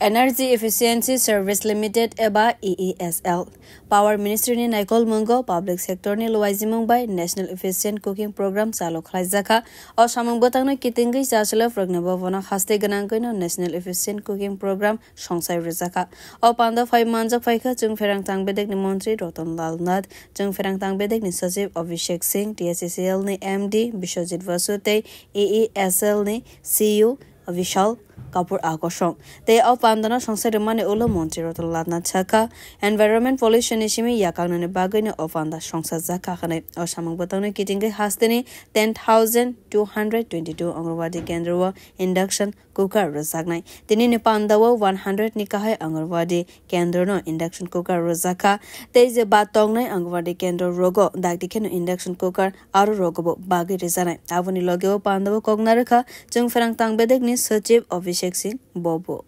Energy Efficiency Service Limited eba EESL Power Ministry ni Naikol Mungo Public Sector ni Luaizimung by National Efficient Cooking Program Salo Khlaizaka o samung botang na kitingi jasala fragnaba vona khaste ganang koino National Efficient Cooking Program songsai rizaka o panda 5 manjak phaika chung ferang tangbedek ni Montri Rotan Lal Nath chung ferang tangbedek ni Sachiv Abhishek Singh TSCL ni MD Bishojit Vasute EESL ni CEO Vishal Kapur Akosong. They are Pandana Songsa Mani Ulo Montiro to Latna Chaka, Environment Pollution Ishimi Yakan and Bagani of Anda Songsa Zakahane, or Samang Botani Kitingi Hastini, 10,222 Angrawadi Kendrua Induction Cooker Rosagnai. The Nini Pandawa 100 Nikahai Angrawadi Kendrono Induction Cooker Rosaka. There is a Batongnai Angrawadi Kendro Rogo, Daktikeno Induction Cooker, Aru Rogobo, Bagi Rizana, Avani Logo Pandawa Kognaraka, Jung Ferang Tang Bedegni, Sachiv Abhishek Singh Bobo.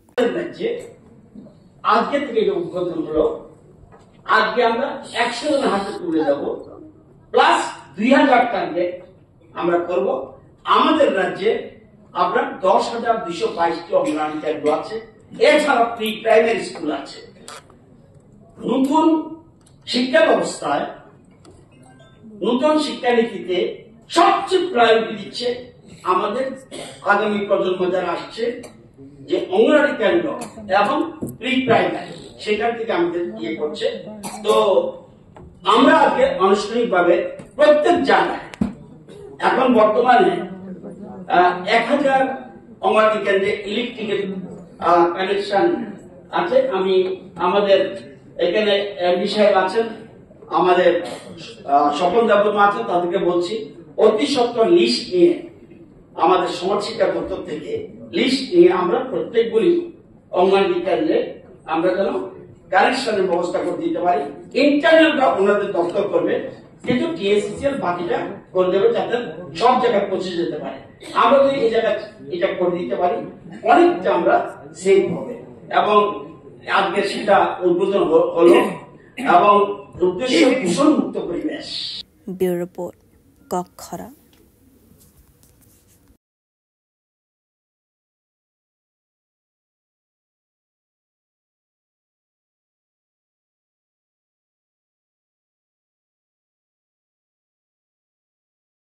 আজকে থেকে যে উদ্বোধন হলো আজকে আমরা 100 জন হাতে তুলে যাব প্লাস 2000 টার্গেট আমরা করব আমাদের রাজ্যে আমরা 10,222 টি অঙ্গনওয়াড়ি কেন্দ্র আছে এছাড়া প্রি প্রাইমারি স্কুল আছে নতুন শিক্ষা ব্যবস্থায় নতুন শিক্ষানীতিতে সবচেয়ে প্রায়োরিটি দিচ্ছে আমাদের আগামী প্রজন্ম যারা আসছে যে অঙ্গনওয়াড়ি কেন্দ্র এবং প্রি প্রাইমারি সেখান থেকে আমাদের ইয়ে করছে তো আমরা আজকে আনুষ্ঠানিকভাবে প্রত্যেক জায়গায় এখন বর্তমানে 1000 অঙ্গনওয়াড়ি কেন্দ্রে ইলেকট্রিকের কানেকশন আছে আমি আমাদের এখানে এমডি সাহেব আছেন আমাদের স্বপন দেববর্মা আছেন তাদেরকে বলছি অতি সত্বর লিস্ট নিয়ে আমাদের সমাজ শিক্ষা দপ্তর থেকে লিস্ট নিয়ে আমরা প্রত্যেকগুলি অঙ্গনওয়াড়ি কেন্দ্রে আমরা যেন কানেকশনের ব্যবস্থা করে দিতে পারি ইন্টারনেটটা ওনাদের দপ্তর করবে কিন্তু টিএসসিএল বাকিটা করে দেবে যাতে সব জায়গায় পৌঁছে যেতে পারে আমরা যদি এই জায়গায় এটা করে দিতে পারি অনেকটা আমরা সেভ হবে এবং আজকে সেটা উদ্বোধন হলো এবং উদ্দেশ্য দূষণ মুক্ত পরিবেশ ব্যুরো রিপোর্ট কক্ষরা।